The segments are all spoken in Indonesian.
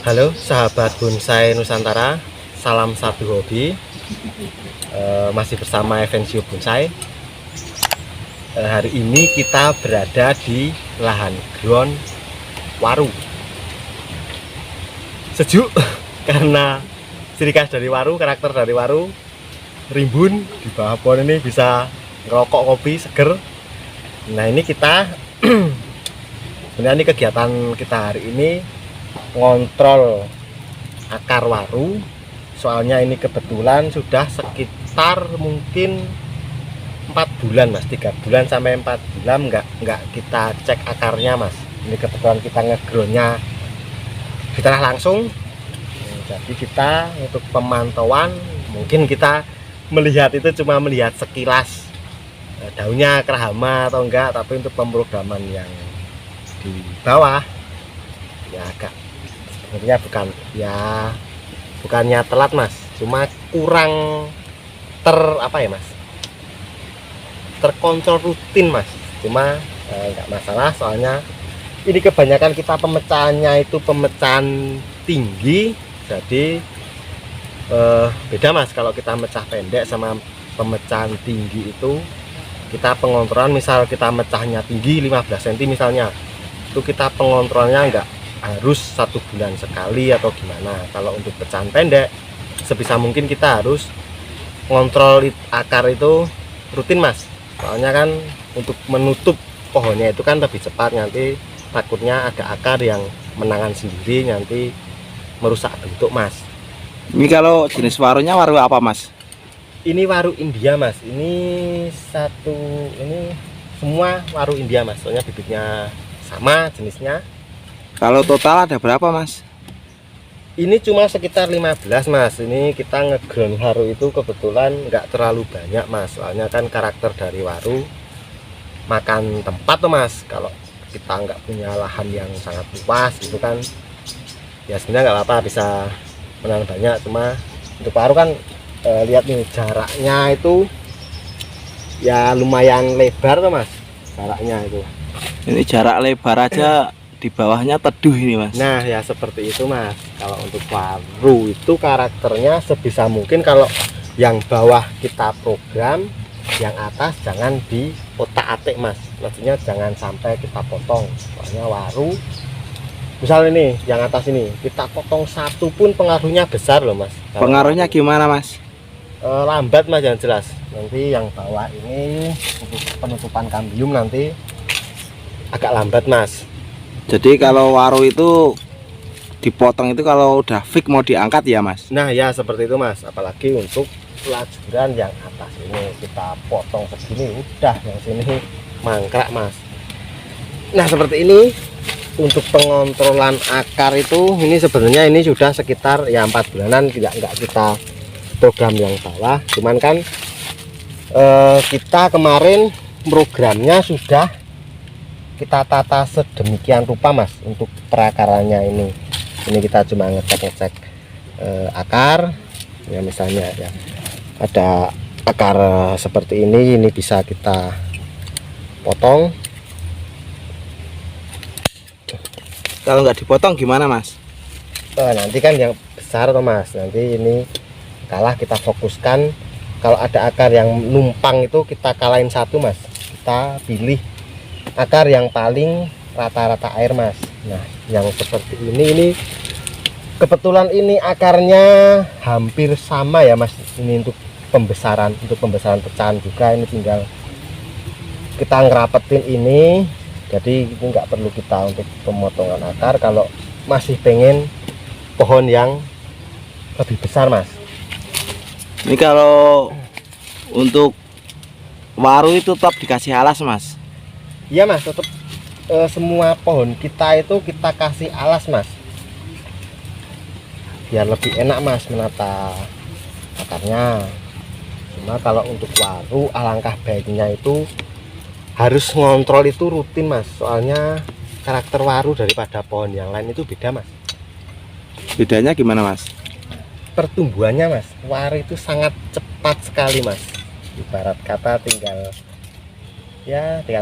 Halo sahabat bonsai Nusantara, salam satu hobi. Masih bersama Evencio Bonsai. Hari ini kita berada di lahan ground waru. Sejuk karena ciri khas dari waru, karakter dari waru, rimbun. Di bawah pohon ini bisa ngerokok kopi seger. Nah ini kita sebenarnya ini kegiatan kita hari ini ngontrol akar waru, soalnya ini kebetulan sudah sekitar mungkin 4 bulan mas, 3 bulan sampai 4 bulan nggak kita cek akarnya mas. Ini kebetulan kita ngegroundnya di tanah langsung. Jadi kita untuk pemantauan mungkin kita melihat itu cuma melihat sekilas daunnya kena hama atau enggak, tapi untuk pemrograman yang di bawah ya agak sebenarnya bukannya telat mas, cuma kurang terkontrol rutin mas. Cuma nggak masalah, soalnya ini kebanyakan kita pemecahannya itu pemecahan tinggi, jadi beda mas kalau kita mecah pendek sama pemecahan tinggi. Itu kita pengontrolan, misal kita mecahnya tinggi 15 cm misalnya, itu kita pengontrolnya enggak harus 1 bulan sekali atau gimana. Kalau untuk pecahan pendek sebisa mungkin kita harus ngontrol akar itu rutin mas, soalnya kan untuk menutup pohonnya itu kan lebih cepat, nanti takutnya ada akar yang menangan sendiri nanti merusak bentuk mas. Ini kalau jenis warunya waru apa mas? Ini waru India mas, ini semua waru India mas, soalnya bibitnya sama jenisnya. Kalau total ada berapa mas? Ini cuma sekitar 15 mas. Ini kita ngeground waru itu kebetulan nggak terlalu banyak mas, soalnya kan karakter dari waru makan tempat tuh mas. Kalau kita nggak punya lahan yang sangat luas itu kan ya sebenarnya nggak apa-apa, bisa menanam banyak. Cuma untuk waru kan lihat nih jaraknya itu ya lumayan lebar tuh mas, jaraknya itu. Ini jarak lebar aja di bawahnya teduh ini mas. Nah ya seperti itu mas. Kalau untuk waru itu karakternya sebisa mungkin kalau yang bawah kita program, yang atas jangan di otak-atik mas, maksudnya jangan sampai kita potong. Soalnya waru misal ini yang atas ini kita potong satu pun pengaruhnya besar loh mas. Pengaruhnya gimana mas? Lambat mas, yang jelas. Nanti yang bawah ini untuk penutupan kambium nanti agak lambat mas. Jadi kalau waru itu dipotong itu kalau udah fix mau diangkat ya mas? Nah ya seperti itu mas, apalagi untuk pelajaran yang atas ini kita potong segini udah, yang sini mangkrak mas. Nah seperti ini untuk pengontrolan akar itu. Ini sebenarnya ini sudah sekitar ya 4 bulanan nggak kita program yang bawah, cuman kan kita kemarin programnya sudah kita tata sedemikian rupa mas. Untuk perakarannya ini kita cuma ngecek akar ya, misalnya ya ada akar seperti ini bisa kita potong. Kalau nggak dipotong gimana mas? Nanti kan yang besar tuh mas, nanti ini kalah kita fokuskan. Kalau ada akar yang numpang itu kita kalahin satu mas, kita pilih akar yang paling rata-rata air mas. Nah yang seperti ini kebetulan ini akarnya hampir sama ya mas. Ini untuk pembesaran pecahan juga, ini tinggal kita ngerapetin ini, jadi itu nggak perlu kita untuk pemotongan akar kalau masih pengen pohon yang lebih besar mas. Ini kalau untuk waru itu tetap dikasih alas mas? Iya mas, tetap semua pohon kita itu kita kasih alas mas, biar lebih enak mas menata akarnya. Cuma kalau untuk waru alangkah baiknya itu harus ngontrol itu rutin mas, soalnya karakter waru daripada pohon yang lain itu beda mas. Bedanya gimana mas? Pertumbuhannya mas, waru itu sangat cepat sekali mas. Ibarat kata tinggal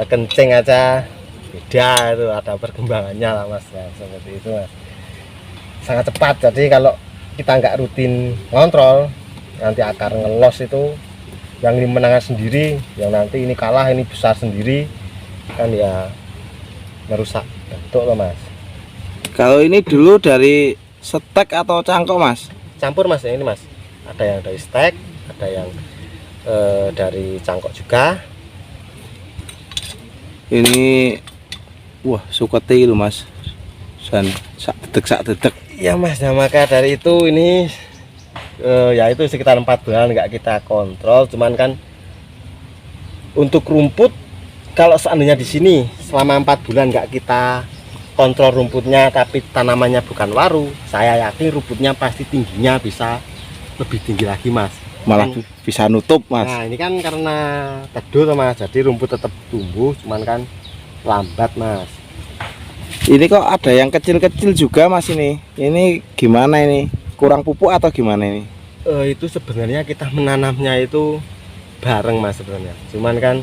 kencing aja beda, itu ada perkembangannya lah mas ya, seperti itu mas. sangat cepat. Jadi kalau kita nggak rutin ngontrol, nanti akar ngelos itu yang ini menangan sendiri, yang nanti ini kalah, ini besar sendiri, kan ya merusak bentuk loh Mas. Kalau ini dulu dari stek atau cangkok Mas? Campur Mas, ini Mas, ada yang dari stek, ada yang dari cangkok juga. Ini wah suketi lu Mas, dan sak dedek. Iya Mas, nah maka dari itu ini ya itu sekitar 4 bulan nggak kita kontrol. Cuman kan untuk rumput, kalau seandainya di sini selama 4 bulan nggak kita kontrol rumputnya, tapi tanamannya bukan waru, saya yakin rumputnya pasti tingginya bisa lebih tinggi lagi Mas. Malah bisa nutup Mas. Nah ini kan karena teduh Mas, jadi rumput tetap tumbuh, cuman kan lambat Mas. Ini kok ada yang kecil-kecil juga Mas ini. Ini gimana ini? Kurang pupuk atau gimana ini? Itu sebenarnya kita menanamnya itu bareng Mas sebenarnya. Cuman kan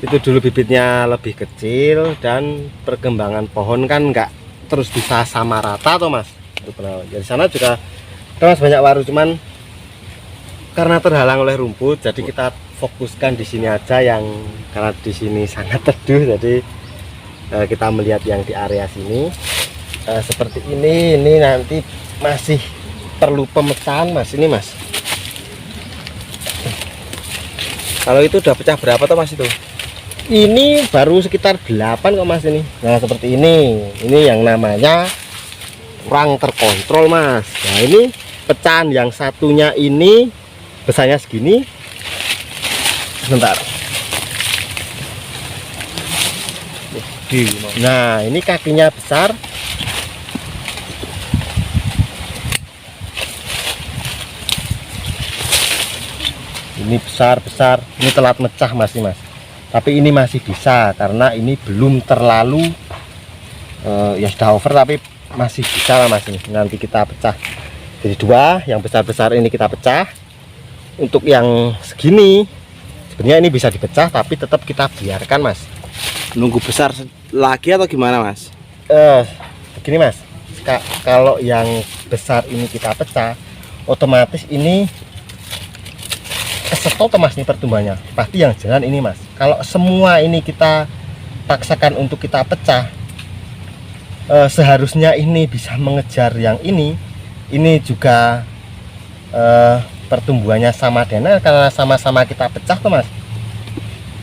itu dulu bibitnya lebih kecil dan perkembangan pohon kan nggak terus bisa sama rata toh Mas. Itu benar. Di sana juga terus banyak waru, cuman karena terhalang oleh rumput, jadi kita fokuskan di sini aja, yang karena di sini sangat teduh, jadi kita melihat yang di area sini seperti ini nanti masih perlu pemecahan Mas. Ini Mas, kalau itu udah pecah berapa tuh Mas itu? Ini baru sekitar 8 kok Mas ini. Nah seperti ini yang namanya kurang terkontrol Mas. Nah ini pecahan yang satunya ini besarnya segini. Sebentar. Nah ini kakinya besar. Ini besar, ini telat mecah Mas ini Mas. Tapi ini masih bisa karena ini belum terlalu ya sudah over, tapi masih bisa lah Mas ini. Nanti kita pecah jadi 2, yang besar-besar ini kita pecah. Untuk yang segini sebenarnya ini bisa dipecah, tapi tetap kita biarkan Mas. Nunggu besar lagi atau gimana Mas? Begini Mas, kalau yang besar ini kita pecah, otomatis ini kesetop Mas nih pertumbuhannya. Pasti yang jalan ini Mas. Kalau semua ini kita paksakan untuk kita pecah, seharusnya ini bisa mengejar yang ini juga pertumbuhannya sama dengan karena sama-sama kita pecah tuh Mas.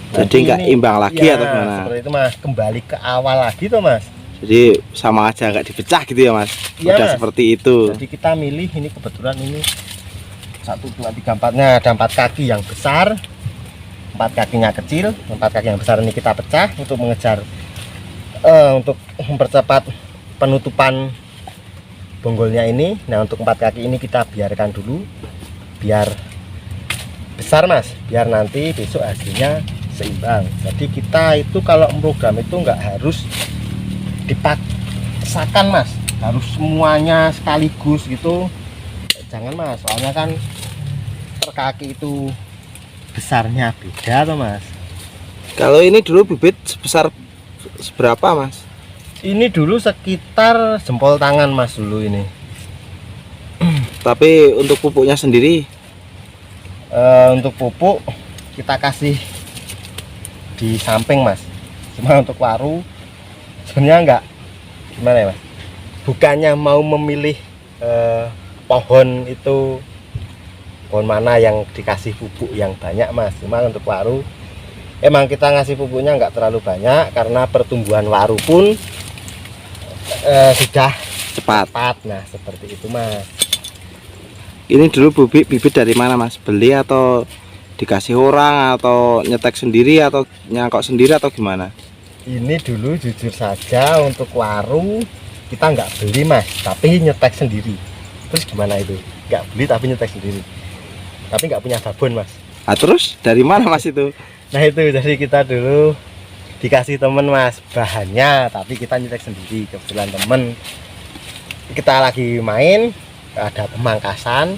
Jadi nggak imbang lagi ya, atau gimana? Seperti itu Mas, kembali ke awal lagi tuh Mas. Jadi sama aja nggak dipecah gitu ya Mas? Ya, udah Mas. Seperti itu. Jadi kita milih ini, kebetulan ini 1, 2, 3, 4-nya ada 4 kaki yang besar, 4 kakinya kecil, 4 kaki yang besar ini kita pecah untuk mengejar untuk mempercepat penutupan bonggolnya ini. Nah untuk 4 kaki ini kita biarkan dulu biar besar Mas, biar nanti besok hasilnya seimbang. Jadi kita itu kalau program itu nggak harus dipaksakan Mas, harus semuanya sekaligus gitu, jangan Mas, soalnya kan per kaki itu besarnya beda tuh Mas. Kalau ini dulu bibit sebesar seberapa Mas? Ini dulu sekitar jempol tangan Mas dulu ini. Tapi untuk pupuknya sendiri? Untuk pupuk kita kasih di samping Mas. Cuma untuk waru sebenarnya enggak, gimana ya Mas, bukannya mau memilih pohon itu, pohon mana yang dikasih pupuk yang banyak Mas. Cuma untuk waru emang kita ngasih pupuknya enggak terlalu banyak karena pertumbuhan waru pun sudah cepat. Nah seperti itu Mas. Ini dulu bibit dari mana Mas? Beli atau dikasih orang atau nyetek sendiri atau nyangkok sendiri atau gimana? Ini dulu jujur saja untuk waru kita nggak beli Mas, tapi nyetek sendiri. Terus gimana itu? Nggak beli tapi nyetek sendiri. Tapi nggak punya babon Mas. Nah, terus dari mana Mas itu? Nah itu jadi kita dulu dikasih temen Mas bahannya, tapi kita nyetek sendiri. Kebetulan temen kita lagi main, ada pemangkasan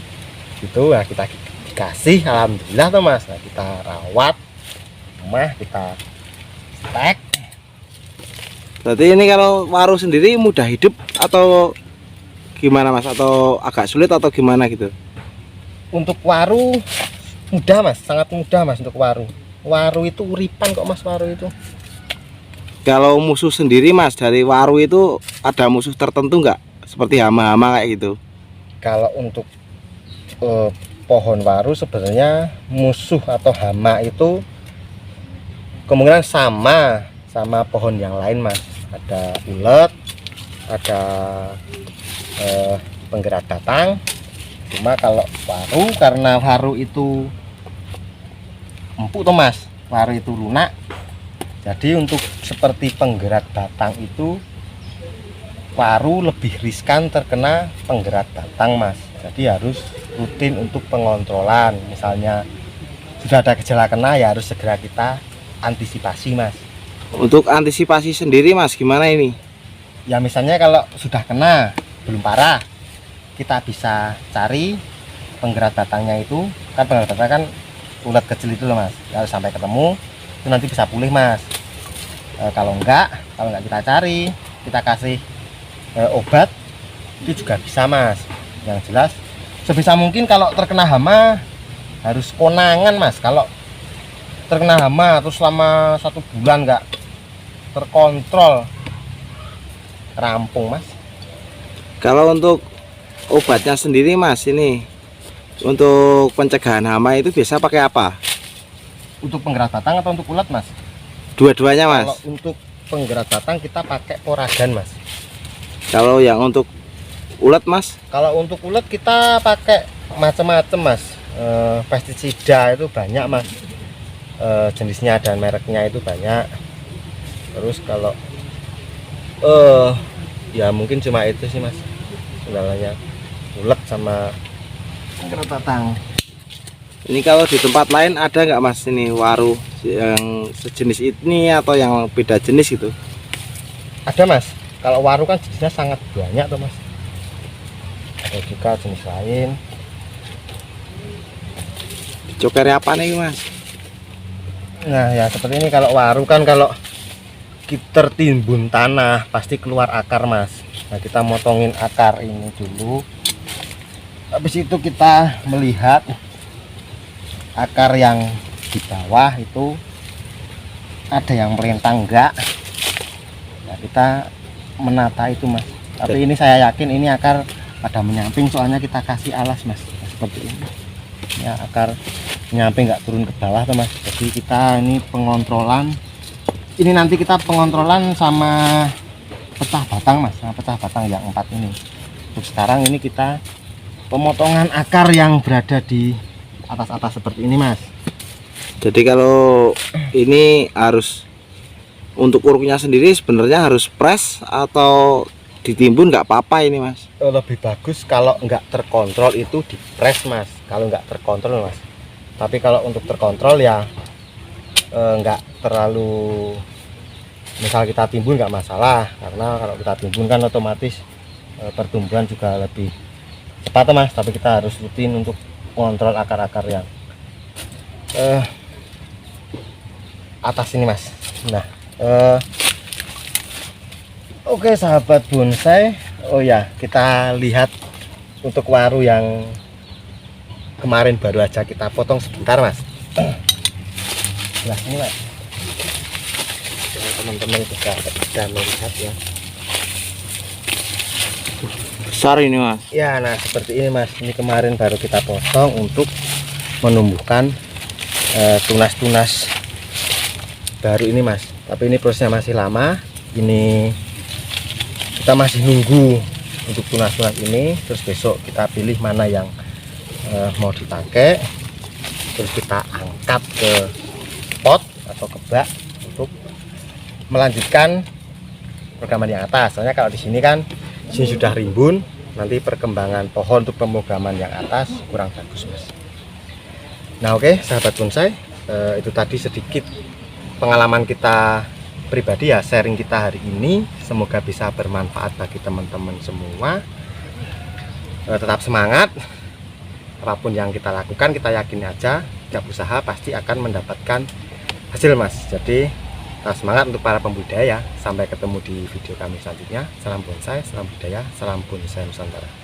gitu, nah kita dikasih, alhamdulillah tuh Mas. Nah, kita rawat rumah, kita stek. Berarti ini kalau waru sendiri mudah hidup atau gimana mas, atau agak sulit atau gimana gitu? Untuk waru mudah mas, sangat mudah mas. Untuk waru, waru itu uripan kok mas, waru itu. Kalau musuh sendiri mas, dari waru itu ada musuh tertentu nggak? Seperti hama-hama kayak gitu? Kalau untuk pohon waru sebenarnya musuh atau hama itu kemungkinan sama pohon yang lain mas. Ada ulet, ada penggerak batang. Cuma kalau waru, karena waru itu empuk tuh mas, waru itu lunak, jadi untuk seperti penggerak batang itu waru lebih riskan terkena penggerak batang mas. Jadi harus rutin untuk pengontrolan. Misalnya sudah ada gejala kena, ya harus segera kita antisipasi mas. Untuk antisipasi sendiri mas, gimana ini? Ya misalnya kalau sudah kena belum parah, kita bisa cari penggerak batangnya itu. Kan penggerak batang kan ulat kecil itu loh mas, harus sampai ketemu itu nanti bisa pulih mas. Kalau enggak kita cari, kita kasih obat itu juga bisa mas. Yang jelas sebisa mungkin kalau terkena hama harus konangan mas. Kalau terkena hama terus selama 1 bulan enggak terkontrol, rampung mas. Kalau untuk obatnya sendiri mas, ini untuk pencegahan hama itu biasa pakai apa? Untuk penggerak batang atau untuk ulat mas? Dua-duanya mas. Kalau untuk penggerak batang kita pakai poragan mas. Kalau yang untuk ulat mas? Kalau untuk ulat kita pakai macam-macam mas. Pestisida itu banyak mas, jenisnya dan mereknya itu banyak. Terus kalau ya mungkin cuma itu sih mas kendalanya, ulet sama penggerak batang. Ini kalau di tempat lain ada nggak mas ini waru yang sejenis ini atau yang beda jenis itu? Ada mas, kalau waru kan jenisnya sangat banyak tuh mas. Ada juga jenis lain. Cokernya apa nih mas? Nah ya seperti ini, kalau waru kan kalau kita tertimbun tanah pasti keluar akar mas. Nah kita motongin akar ini dulu, habis itu kita melihat akar yang di bawah itu ada yang melintang enggak. Nah kita menata itu mas. Tapi ini saya yakin ini akar pada menyamping, soalnya kita kasih alas mas. Nah, seperti ini ya, akar menyamping nggak turun ke bawah tuh mas. Jadi kita ini pengontrolan, ini nanti kita pengontrolan sama pecah batang mas, sama pecah batang yang 4 ini. Untuk sekarang ini kita pemotongan akar yang berada di atas-atas seperti ini mas. Jadi kalau ini harus untuk uruknya sendiri sebenarnya harus press atau ditimbun nggak apa-apa ini mas? Lebih bagus kalau nggak terkontrol itu di press mas, kalau nggak terkontrol mas. Tapi kalau untuk terkontrol ya nggak terlalu, misal kita timbun nggak masalah, karena kalau kita timbun kan otomatis pertumbuhan juga lebih cepat mas. Tapi kita harus rutin untuk kontrol akar-akar yang atas ini mas. Nah oke sahabat bonsai, oh ya kita lihat untuk waru yang kemarin baru aja kita potong sebentar mas. Nah ini mas, teman-teman juga bisa melihat ya. Besar ini mas. Ya nah seperti ini mas, ini kemarin baru kita potong untuk menumbuhkan tunas-tunas baru ini mas. Tapi ini prosesnya masih lama, ini kita masih nunggu untuk tunas-tunas ini. Terus besok kita pilih mana yang mau dipakai, terus kita angkat ke pot atau ke bak untuk melanjutkan perekaman yang atas. Soalnya kalau di sini kan sini sudah rimbun, nanti perkembangan pohon untuk pemrograman yang atas kurang bagus mas. Nah oke sahabat bonsai, itu tadi sedikit pengalaman kita pribadi ya, sharing kita hari ini. Semoga bisa bermanfaat bagi teman-teman semua. Tetap semangat, apapun yang kita lakukan kita yakin aja, setiap usaha pasti akan mendapatkan hasil mas. Jadi Nah, semangat untuk para pembudidaya. Sampai ketemu di video kami selanjutnya. Salam bonsai, salam budaya, salam bonsai Nusantara.